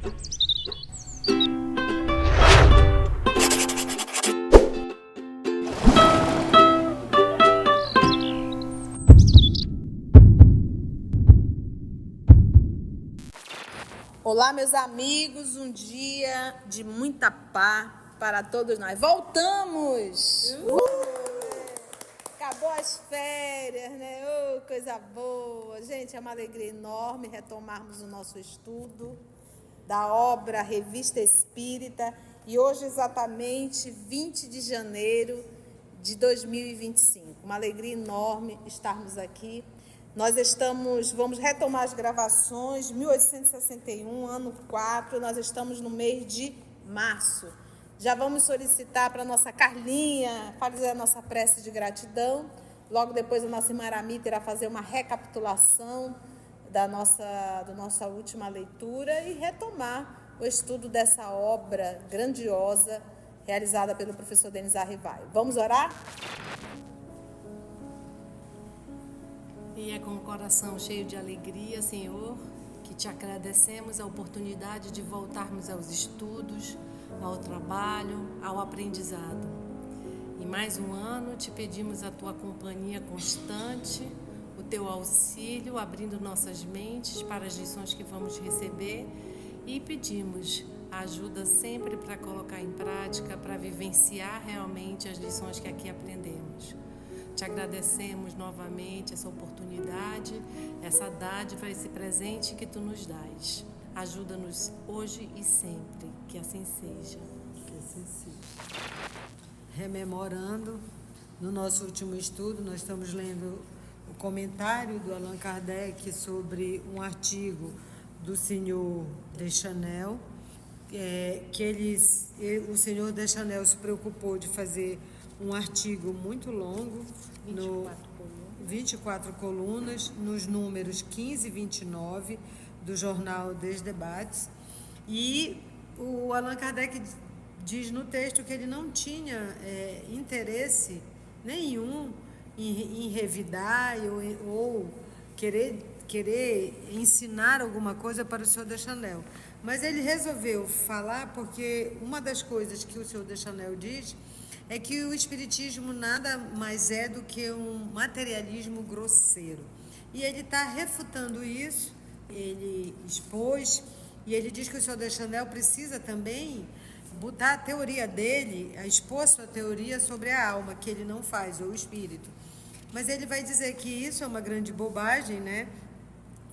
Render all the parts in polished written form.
Olá, meus amigos, um dia de muita paz para todos nós. Voltamos! Acabou as férias, né? Coisa boa! Gente, é uma alegria enorme retomarmos o nosso estudo da obra Revista Espírita e hoje exatamente 20 de janeiro de 2025. Uma alegria enorme estarmos aqui. Vamos retomar as gravações, 1861, ano 4, nós estamos no mês de março. Já vamos solicitar para a nossa Carlinha fazer a nossa prece de gratidão. Logo depois a nossa irmã Aramita irá fazer uma recapitulação da nossa última leitura e retomar o estudo dessa obra grandiosa realizada pelo professor Denis Arrivaio. Vamos orar? E é com o coração cheio de alegria, Senhor, que te agradecemos a oportunidade de voltarmos aos estudos, ao trabalho, ao aprendizado. E mais um ano te pedimos a tua companhia constante, o teu auxílio, abrindo nossas mentes para as lições que vamos receber e pedimos a ajuda sempre para colocar em prática, para vivenciar realmente as lições que aqui aprendemos. Te agradecemos novamente essa oportunidade, essa dádiva, esse presente que tu nos dás. Ajuda-nos hoje e sempre, que assim seja. Que assim seja. Rememorando, no nosso último estudo, nós estamos lendo o comentário do Allan Kardec sobre um artigo do senhor Deschanel, o senhor Deschanel se preocupou de fazer um artigo muito longo, 24 colunas, nos números 15 e 29 do jornal Des Débats. E o Allan Kardec diz no texto que ele não tinha interesse nenhum em revidar ou querer ensinar alguma coisa para o senhor Deschanel. Mas ele resolveu falar porque uma das coisas que o senhor Deschanel diz é que o espiritismo nada mais é do que um materialismo grosseiro. E ele está refutando isso, ele expôs, e ele diz que o senhor Deschanel precisa também botar a teoria dele, expor sua teoria sobre a alma, que ele não faz, ou o espírito. Mas ele vai dizer que isso é uma grande bobagem, né?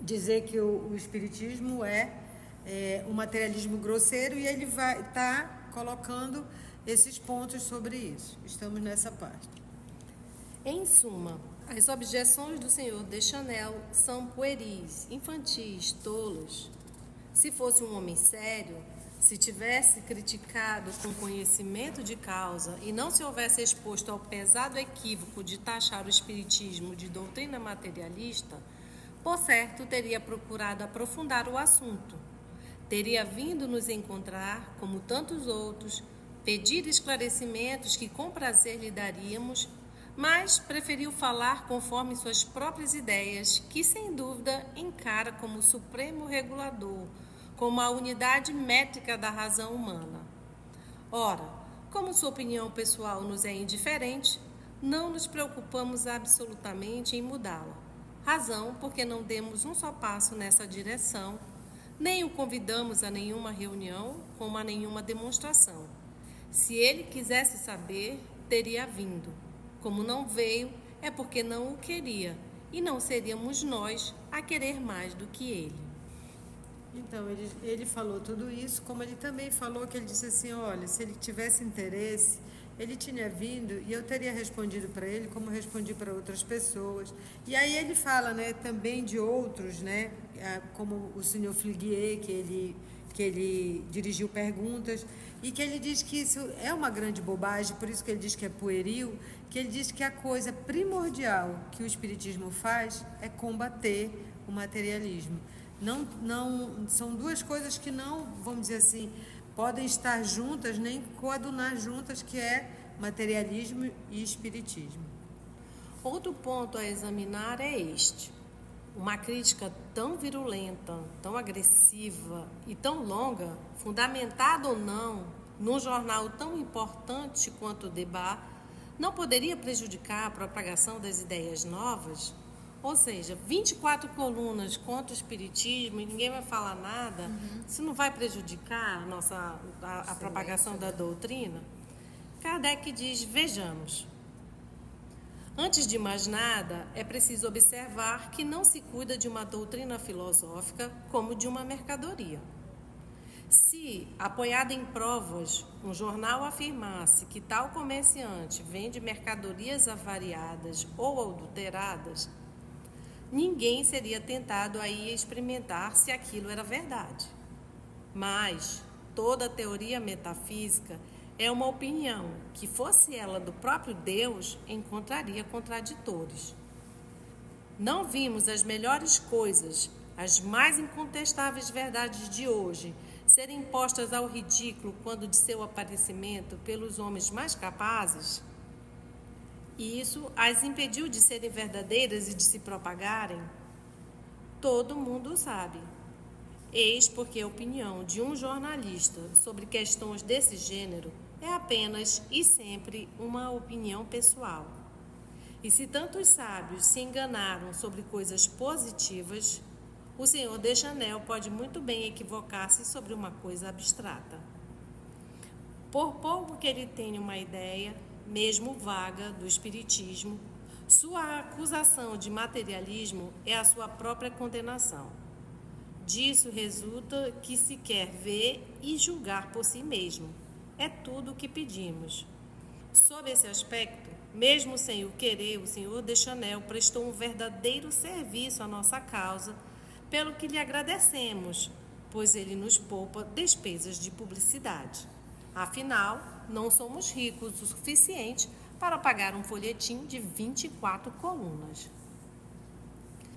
Dizer que o espiritismo é um materialismo grosseiro, e ele vai estar colocando esses pontos sobre isso. Estamos nessa parte. Em suma, as objeções do senhor Deschanel são pueris, infantis, tolos. Se fosse um homem sério, se tivesse criticado com conhecimento de causa e não se houvesse exposto ao pesado equívoco de taxar o espiritismo de doutrina materialista, por certo teria procurado aprofundar o assunto. Teria vindo nos encontrar, como tantos outros, pedir esclarecimentos que com prazer lhe daríamos, mas preferiu falar conforme suas próprias ideias, que sem dúvida encara como o supremo regulador, como a unidade métrica da razão humana. Ora, como sua opinião pessoal nos é indiferente, não nos preocupamos absolutamente em mudá-la. Razão porque não demos um só passo nessa direção, nem o convidamos a nenhuma reunião, como a nenhuma demonstração. Se ele quisesse saber, teria vindo. Como não veio, é porque não o queria, e não seríamos nós a querer mais do que ele. Então, ele falou tudo isso, como ele também falou que ele disse assim, olha, se ele tivesse interesse, ele tinha vindo e eu teria respondido para ele como respondi para outras pessoas. E aí ele fala, né, também de outros, né, como o senhor Fliguier, que ele dirigiu perguntas, e que ele diz que isso é uma grande bobagem, por isso que ele diz que é pueril, que ele diz que a coisa primordial que o espiritismo faz é combater o materialismo. Não, são duas coisas que não, vamos dizer assim, podem estar juntas, nem coadunar juntas, que é materialismo e espiritismo. Outro ponto a examinar é este. Uma crítica tão virulenta, tão agressiva e tão longa, fundamentada ou não, num jornal tão importante quanto o Debat, não poderia prejudicar a propagação das ideias novas? Ou seja, 24 colunas contra o espiritismo e ninguém vai falar nada, isso não vai prejudicar a propagação da doutrina? Kardec diz, vejamos. Antes de mais nada, é preciso observar que não se cuida de uma doutrina filosófica como de uma mercadoria. Se, apoiado em provas, um jornal afirmasse que tal comerciante vende mercadorias avariadas ou adulteradas, ninguém seria tentado a ir experimentar se aquilo era verdade. Mas toda teoria metafísica é uma opinião que, fosse ela do próprio Deus, encontraria contraditores. Não vimos as melhores coisas, as mais incontestáveis verdades de hoje, serem postas ao ridículo quando de seu aparecimento pelos homens mais capazes? E isso as impediu de serem verdadeiras e de se propagarem? Todo mundo sabe. Eis porque a opinião de um jornalista sobre questões desse gênero é apenas e sempre uma opinião pessoal. E se tantos sábios se enganaram sobre coisas positivas, o senhor Deschanel pode muito bem equivocar-se sobre uma coisa abstrata. Por pouco que ele tenha uma ideia, mesmo vaga, do espiritismo, sua acusação de materialismo é a sua própria condenação. Disso resulta que se quer ver e julgar por si mesmo. É tudo o que pedimos. Sob esse aspecto, mesmo sem o querer, o senhor Deschanel prestou um verdadeiro serviço à nossa causa, pelo que lhe agradecemos, pois ele nos poupa despesas de publicidade. Afinal, não somos ricos o suficiente para pagar um folhetim de 24 colunas.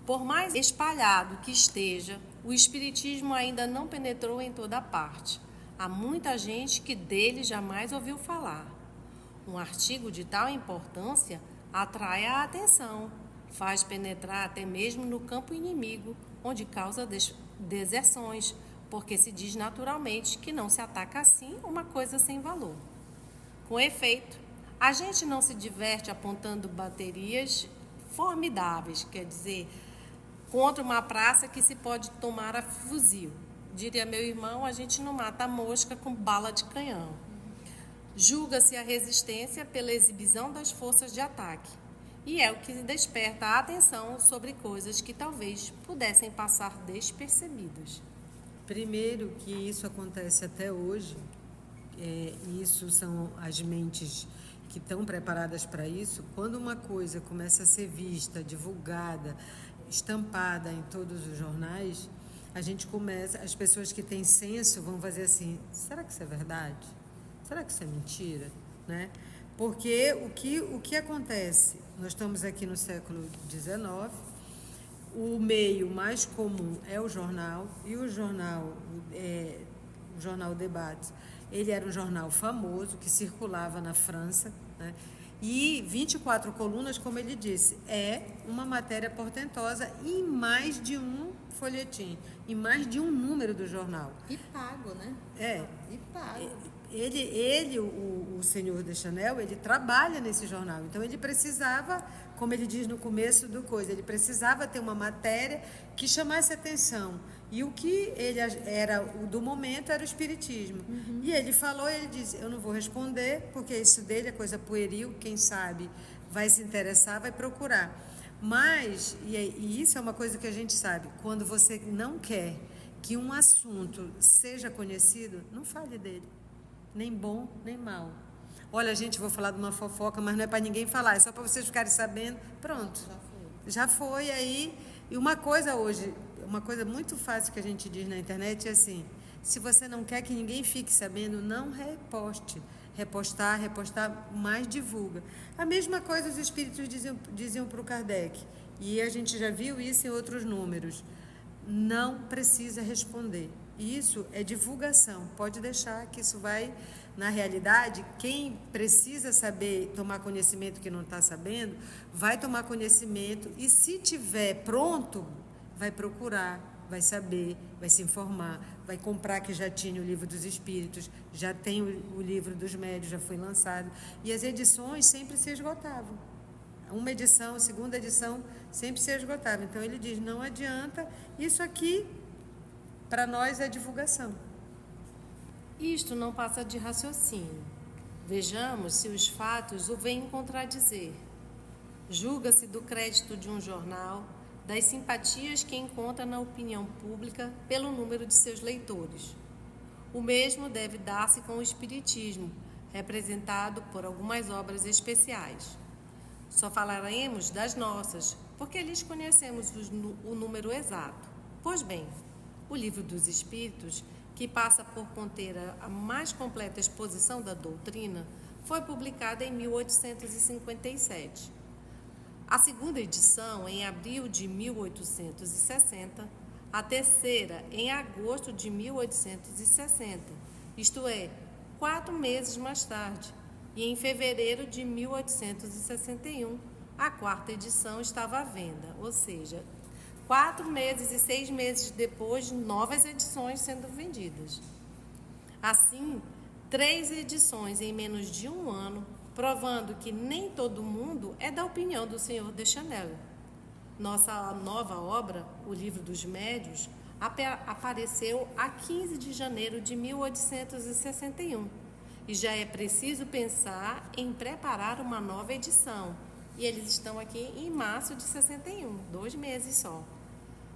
Por mais espalhado que esteja, o espiritismo ainda não penetrou em toda parte. Há muita gente que dele jamais ouviu falar. Um artigo de tal importância atrai a atenção, faz penetrar até mesmo no campo inimigo, onde causa deserções, porque se diz naturalmente que não se ataca assim uma coisa sem valor. Com efeito, a gente não se diverte apontando baterias formidáveis, quer dizer, contra uma praça que se pode tomar a fuzil. Diria meu irmão, a gente não mata a mosca com bala de canhão. Julga-se a resistência pela exibição das forças de ataque, e é o que desperta a atenção sobre coisas que talvez pudessem passar despercebidas. Primeiro que isso acontece até hoje, isso são as mentes que estão preparadas para isso. Quando uma coisa começa a ser vista, divulgada, estampada em todos os jornais, a gente começa, as pessoas que têm senso vão fazer assim, será que isso é verdade? Será que isso é mentira? Né? Porque o que acontece? Nós estamos aqui no século XIX, o meio mais comum é o jornal, e o jornal Debates, ele era um jornal famoso que circulava na França, né? E 24 colunas, como ele disse, é uma matéria portentosa em mais de um folhetim, em mais de um número do jornal. E pago, né? E pago. O senhor Deschanel, ele trabalha nesse jornal, então ele precisava, como ele diz no começo do coisa, ele precisava ter uma matéria que chamasse atenção. E o que ele era o do momento era o espiritismo. E ele falou, ele disse, eu não vou responder, porque isso dele é coisa pueril, quem sabe vai se interessar, vai procurar. Mas, e isso é uma coisa que a gente sabe, quando você não quer que um assunto seja conhecido, não fale dele, nem bom, nem mal. Olha, gente, vou falar de uma fofoca, mas não é para ninguém falar, é só para vocês ficarem sabendo. Pronto, já foi aí. E uma coisa hoje, uma coisa muito fácil que a gente diz na internet é assim, se você não quer que ninguém fique sabendo, não reposte. Repostar, mais divulga. A mesma coisa os espíritos diziam para o Kardec, e a gente já viu isso em outros números. Não precisa responder. Isso é divulgação. Pode deixar que isso vai, na realidade, quem precisa saber, tomar conhecimento que não está sabendo, vai tomar conhecimento, e se tiver pronto, vai procurar, vai saber, vai se informar, vai comprar, que já tinha o Livro dos Espíritos, já tem o Livro dos Médiuns, já foi lançado. E as edições sempre se esgotavam. Uma edição, segunda edição, sempre se esgotava. Então ele diz, não adianta, isso aqui para nós é divulgação. Isto não passa de raciocínio. Vejamos se os fatos o vêm contradizer. Julga-se do crédito de um jornal, das simpatias que encontra na opinião pública pelo número de seus leitores. O mesmo deve dar-se com o Espiritismo, representado por algumas obras especiais. Só falaremos das nossas, porque lhes conhecemos o número exato. Pois bem, o Livro dos Espíritos, que passa por conter a mais completa exposição da doutrina, foi publicado em 1857. A segunda edição, em abril de 1860, a terceira, em agosto de 1860, isto é, 4 meses mais tarde, e em fevereiro de 1861, a quarta edição estava à venda, ou seja, 4 meses e 6 meses depois, novas edições sendo vendidas. Assim, 3 edições em menos de um ano, provando que nem todo mundo é da opinião do Senhor Deschanel. Nossa nova obra, o Livro dos Médiuns, apareceu a 15 de janeiro de 1861 e já é preciso pensar em preparar uma nova edição. E eles estão aqui em março de 61, 2 meses só.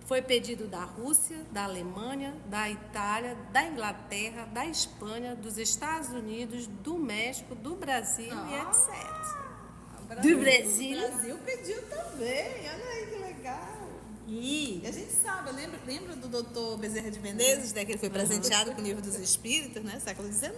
Foi pedido da Rússia, da Alemanha, da Itália, da Inglaterra, da Espanha, dos Estados Unidos, do México, do Brasil e etc. Do Brasil? O Brasil pediu também, olha aí que legal. E a gente sabe, lembra do doutor Bezerra de Menezes, né, que ele foi presenteado com o Livro dos Espíritos, né, século XIX.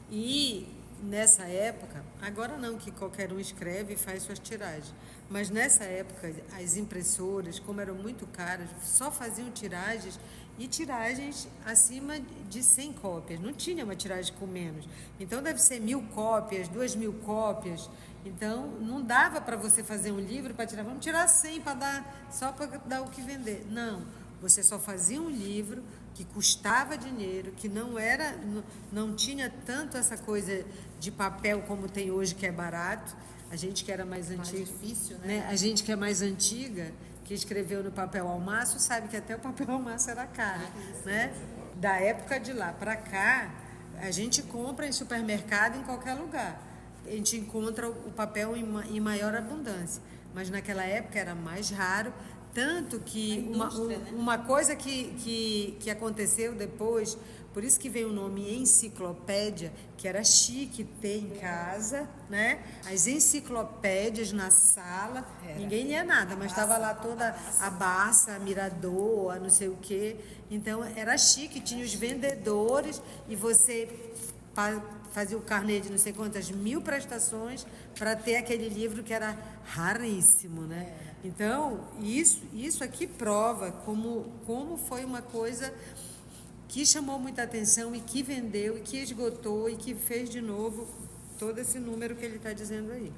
E nessa época, agora não, que qualquer um escreve e faz suas tiragens, mas nessa época as impressoras, como eram muito caras, só faziam tiragens e tiragens acima de 100 cópias, não tinha uma tiragem com menos. Então deve ser 1.000 cópias, 2.000 cópias, então não dava para você fazer um livro para tirar, vamos tirar 100 para dar, só para dar o que vender. Não, você só fazia um livro que custava dinheiro, que não tinha tanto essa coisa de papel como tem hoje, que é barato. A gente que era mais antiga, difícil, né? A gente que é mais antiga, que escreveu no papel almaço, sabe que até o papel almaço era caro, né? Da época de lá para cá, a gente compra em supermercado em qualquer lugar. A gente encontra o papel em maior abundância, mas naquela época era mais raro. Tanto que uma coisa que aconteceu depois, por isso que veio o nome enciclopédia, que era chique ter em casa, né? As enciclopédias na sala, ninguém lia nada, mas estava lá toda a Barça, a Mirador, a não sei o quê. Então era chique, tinha os vendedores e você fazia o carnê de não sei quantas 1.000 prestações para ter aquele livro que era raríssimo, né? Então, isso aqui prova como foi uma coisa que chamou muita atenção e que vendeu e que esgotou e que fez de novo todo esse número que ele está dizendo aí.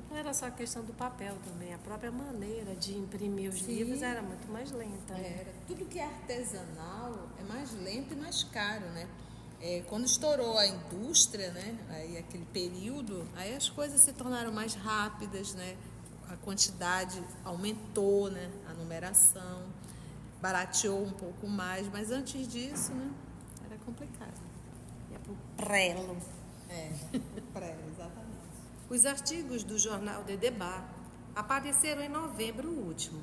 Não era só a questão do papel também, a própria maneira de imprimir os livros era muito mais lenta. Era. Tudo que é artesanal é mais lento e mais caro, né? Quando estourou a indústria, né? Aí aquele período, aí as coisas se tornaram mais rápidas, né? A quantidade aumentou, né? A numeração barateou um pouco mais, mas antes disso, né? Era complicado. Ia pro prelo. Prelo, exatamente. Os artigos do jornal de Debat apareceram em novembro último.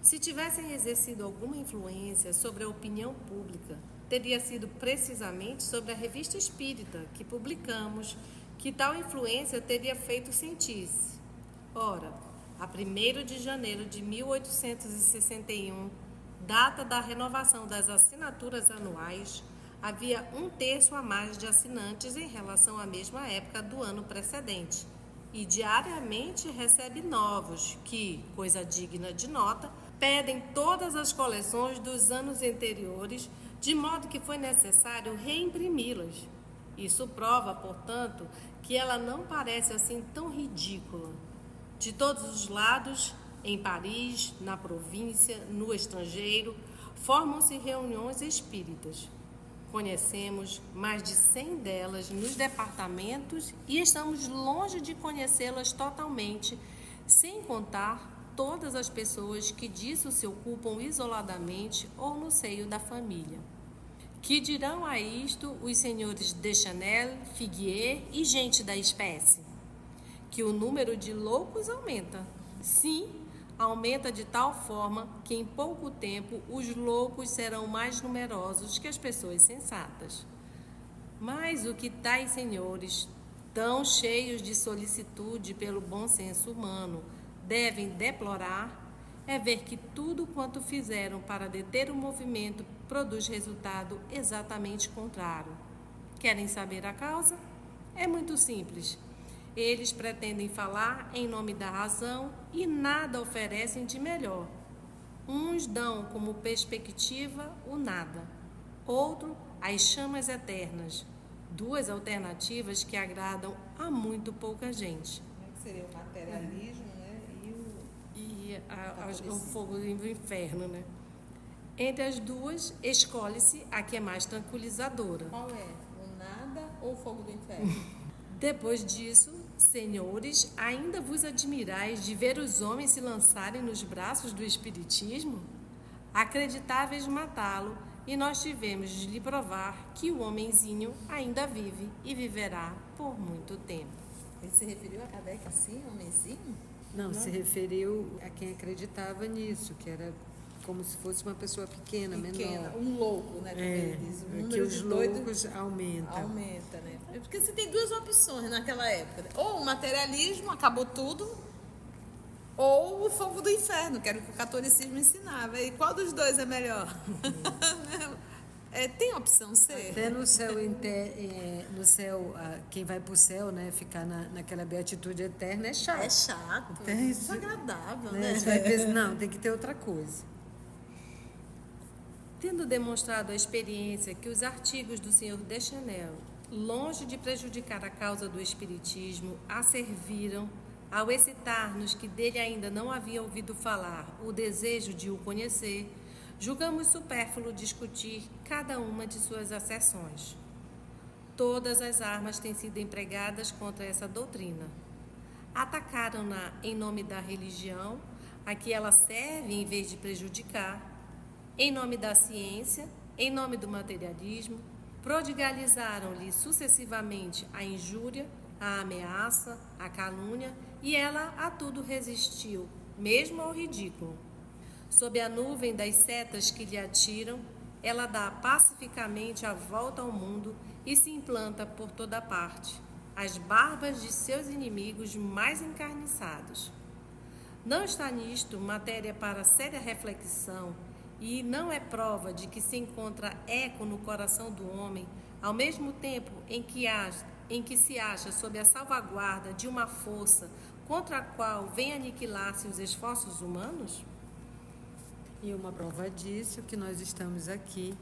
Se tivessem exercido alguma influência sobre a opinião pública, teria sido precisamente sobre a Revista Espírita que publicamos, que tal influência teria feito sentir-se. Ora, a 1º de janeiro de 1861, data da renovação das assinaturas anuais, havia 1/3 a mais de assinantes em relação à mesma época do ano precedente, e diariamente recebe novos que, coisa digna de nota, pedem todas as coleções dos anos anteriores, de modo que foi necessário reimprimi-las. Isso prova, portanto, que ela não parece assim tão ridícula. De todos os lados, em Paris, na província, no estrangeiro, formam-se reuniões espíritas. Conhecemos mais de 100 delas nos departamentos e estamos longe de conhecê-las totalmente, sem contar todas as pessoas que disso se ocupam isoladamente ou no seio da família. Que dirão a isto os senhores Deschanel, Figuier e gente da espécie? Que o número de loucos aumenta. Sim, aumenta de tal forma que em pouco tempo os loucos serão mais numerosos que as pessoas sensatas. Mas o que tais senhores, tão cheios de solicitude pelo bom senso humano, devem deplorar é ver que tudo quanto fizeram para deter o movimento produz resultado exatamente contrário. Querem saber a causa? É muito simples. Eles pretendem falar em nome da razão e nada oferecem de melhor. Uns dão como perspectiva o nada, outro as chamas eternas. Duas alternativas que agradam a muito pouca gente. Seria o materialismo, né? O fogo do inferno, né? Entre as duas, escolhe-se a que é mais tranquilizadora. Qual é? O nada ou o fogo do inferno? Depois disso, senhores, ainda vos admirais de ver os homens se lançarem nos braços do espiritismo? Acreditáveis matá-lo, e nós tivemos de lhe provar que o homenzinho ainda vive e viverá por muito tempo. Ele se referiu a Kardec assim, homenzinho? Não, se referiu a quem acreditava nisso, que era como se fosse uma pessoa pequena, menor. Um louco, né? Como ele diz. O número que os de doidos loucos aumenta. Aumenta, né? Porque você tem duas opções naquela época. Ou o materialismo, acabou tudo, ou o fogo do inferno, que era o que o catolicismo ensinava. E qual dos dois é melhor? Tem opção C? Até no céu, quem vai para o céu, né, ficar naquela beatitude eterna, é chato. É chato, é desagradável, né? Você vai pensar, não, tem que ter outra coisa. Tendo demonstrado a experiência que os artigos do Sr. Deschanel, longe de prejudicar a causa do espiritismo, a serviram, ao excitar-nos que dele ainda não havia ouvido falar o desejo de o conhecer, julgamos supérfluo discutir cada uma de suas acessões. Todas as armas têm sido empregadas contra essa doutrina. Atacaram-na em nome da religião, a que ela serve em vez de prejudicar, em nome da ciência, em nome do materialismo, prodigalizaram-lhe sucessivamente a injúria, a ameaça, a calúnia, e ela a tudo resistiu, mesmo ao ridículo. Sob a nuvem das setas que lhe atiram, ela dá pacificamente a volta ao mundo e se implanta por toda parte, às barbas de seus inimigos mais encarniçados. Não está nisto matéria para séria reflexão, e não é prova de que se encontra eco no coração do homem, ao mesmo tempo em que se acha sob a salvaguarda de uma força contra a qual vem aniquilar-se os esforços humanos? E uma prova disso que nós estamos aqui,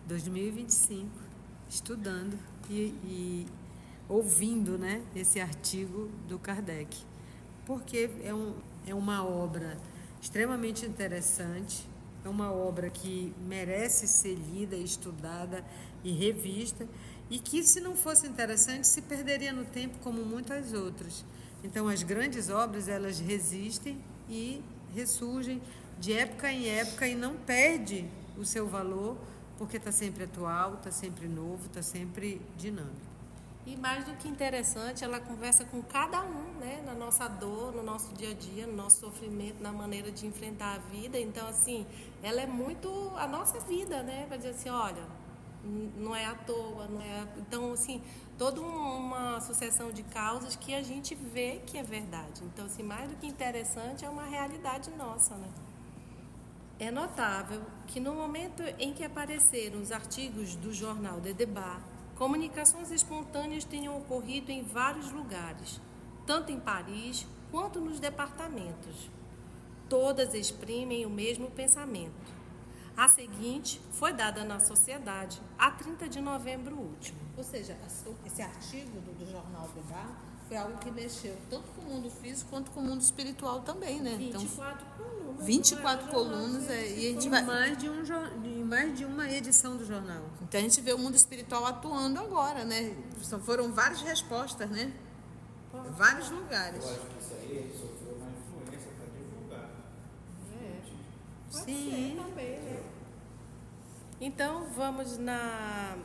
2025, estudando e ouvindo, né, esse artigo do Kardec. Porque é uma obra extremamente interessante, é uma obra que merece ser lida, estudada e revista, e que, se não fosse interessante, se perderia no tempo como muitas outras. Então, as grandes obras, elas resistem e ressurgem de época em época e não perde o seu valor, porque está sempre atual, está sempre novo, está sempre dinâmico. E mais do que interessante, ela conversa com cada um, né? Na nossa dor, no nosso dia a dia, no nosso sofrimento, na maneira de enfrentar a vida. Então, assim, ela é muito a nossa vida, né? Para dizer assim, olha, não é à toa, não é... Então, assim, toda uma sucessão de causas que a gente vê que é verdade. Então, assim, mais do que interessante, é uma realidade nossa, né? É notável que no momento em que apareceram os artigos do jornal The Débat, comunicações espontâneas tenham ocorrido em vários lugares, tanto em Paris quanto nos departamentos. Todas exprimem o mesmo pensamento. A seguinte foi dada na sociedade, a 30 de novembro último. Ou seja, esse artigo do jornal Débat foi algo que mexeu tanto com o mundo físico quanto com o mundo espiritual também, né? 24 colunas. 24 colunas e a gente vai... mais de uma edição do jornal. Então a gente vê o mundo espiritual atuando agora, né? Foram várias respostas, né? Vários lugares. Eu acho que isso aí ele sofreu uma influência para divulgar. Sim. Também, né? Então, vamos na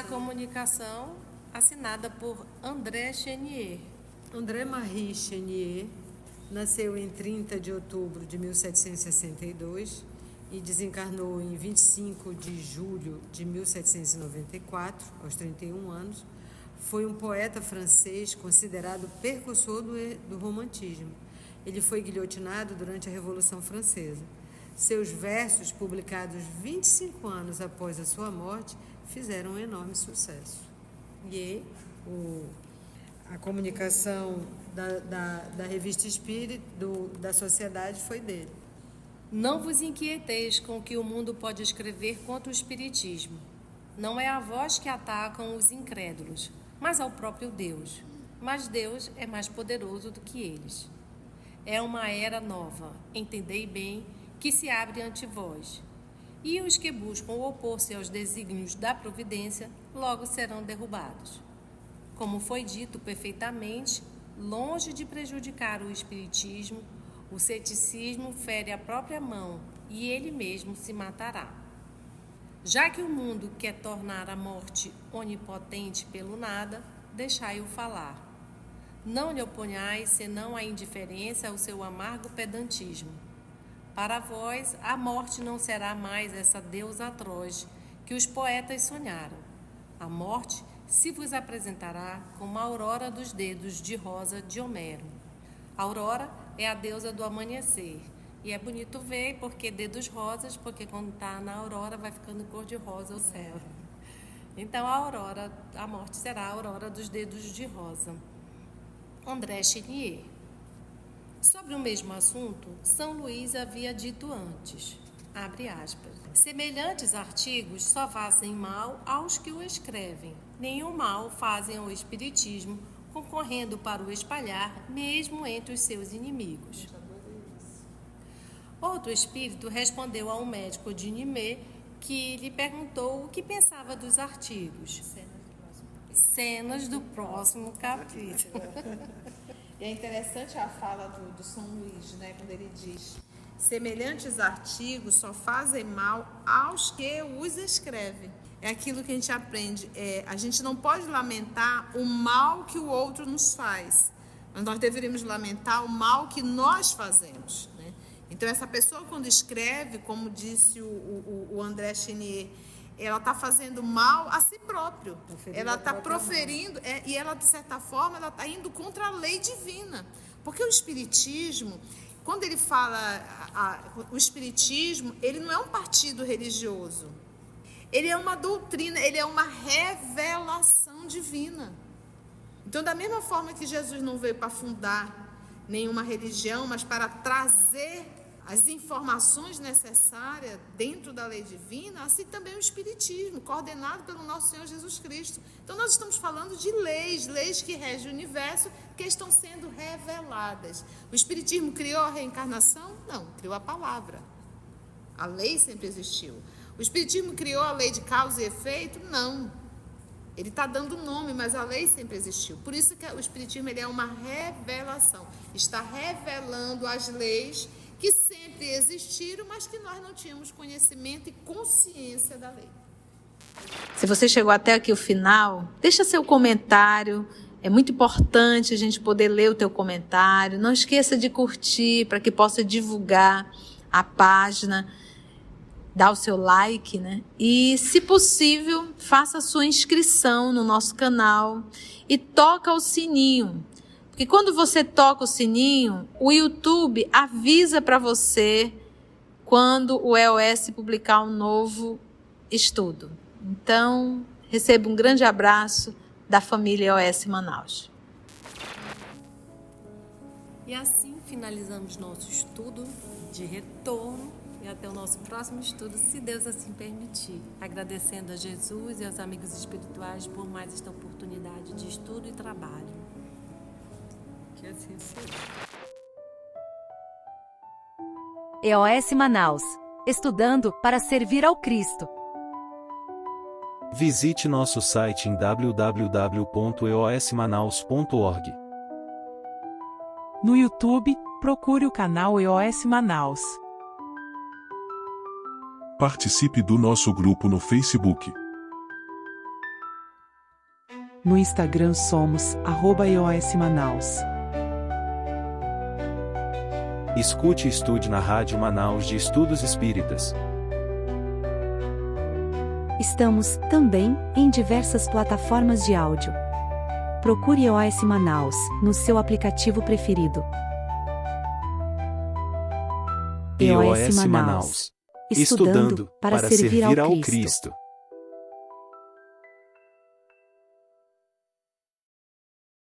comunicação assinada por André Chenier. André-Marie Chenier nasceu em 30 de outubro de 1762 e desencarnou em 25 de julho de 1794, aos 31 anos. Foi um poeta francês considerado precursor do romantismo. Ele foi guilhotinado durante a Revolução Francesa. Seus versos, publicados 25 anos após a sua morte, fizeram um enorme sucesso. E a comunicação da revista Espírita, da sociedade, foi dele. Não vos inquieteis com o que o mundo pode escrever contra o Espiritismo. Não é a vós que atacam os incrédulos, mas ao próprio Deus. Mas Deus é mais poderoso do que eles. É uma era nova, entendei bem, que se abre ante vós. E os que buscam opor-se aos desígnios da providência, logo serão derrubados. Como foi dito perfeitamente, longe de prejudicar o espiritismo, o ceticismo fere a própria mão e ele mesmo se matará. Já que o mundo quer tornar a morte onipotente pelo nada, deixai-o falar. Não lhe oponhais senão a indiferença ao seu amargo pedantismo. Para vós, a morte não será mais essa deusa atroz que os poetas sonharam. A morte se vos apresentará como a aurora dos dedos de rosa de Homero. A aurora é a deusa do amanhecer. E é bonito ver, porque dedos rosas, porque quando está na aurora vai ficando cor-de-rosa o céu. Então a morte será a aurora dos dedos de rosa. André Chenier. Sobre o mesmo assunto, São Luís havia dito antes, abre aspas, semelhantes artigos só fazem mal aos que o escrevem, nenhum mal fazem ao espiritismo, concorrendo para o espalhar, mesmo entre os seus inimigos. Outro espírito respondeu a um médico de Nimé que lhe perguntou o que pensava dos artigos. Cenas do próximo capítulo. E é interessante a fala do São Luís, né, quando ele diz: semelhantes artigos só fazem mal aos que os escrevem. É aquilo que a gente aprende. A gente não pode lamentar o mal que o outro nos faz, mas nós deveríamos lamentar o mal que nós fazemos, né? Então, essa pessoa, quando escreve, como disse o André Chenier, ela está fazendo mal a si próprio. Ela está proferindo, e ela, de certa forma, ela está indo contra a lei divina. Porque o Espiritismo, quando ele fala, o Espiritismo, ele não é um partido religioso. Ele é uma doutrina, ele é uma revelação divina. Então, da mesma forma que Jesus não veio para fundar nenhuma religião, mas para trazer as informações necessárias dentro da lei divina, assim também o Espiritismo, coordenado pelo nosso Senhor Jesus Cristo. Então, nós estamos falando de leis que regem o universo, que estão sendo reveladas. O Espiritismo criou a reencarnação? Não, criou a palavra. A lei sempre existiu. O Espiritismo criou a lei de causa e efeito? Não. Ele está dando nome, mas a lei sempre existiu. Por isso que o Espiritismo ele é uma revelação. Está revelando as leis que sempre existiram, mas que nós não tínhamos conhecimento e consciência da lei. Se você chegou até aqui o final, deixa seu comentário. É muito importante a gente poder ler o teu comentário. Não esqueça de curtir para que possa divulgar a página. Dá o seu like, né? E, se possível, faça a sua inscrição no nosso canal e toca o sininho. Porque quando você toca o sininho, o YouTube avisa para você quando o EOS publicar um novo estudo. Então, receba um grande abraço da família EOS Manaus. E assim finalizamos nosso estudo de retorno e até o nosso próximo estudo, se Deus assim permitir. Agradecendo a Jesus e aos amigos espirituais por mais esta oportunidade de estudo e trabalho. Que assim seja. EOS Manaus. Estudando para servir ao Cristo. Visite nosso site em www.eosmanaus.org. No YouTube, procure o canal EOS Manaus. Participe do nosso grupo no Facebook. No Instagram somos @EOS Manaus. Escute e estude na Rádio Manaus de Estudos Espíritas. Estamos, também, em diversas plataformas de áudio. Procure EOS Manaus, no seu aplicativo preferido. EOS Manaus. Estudando para servir ao Cristo.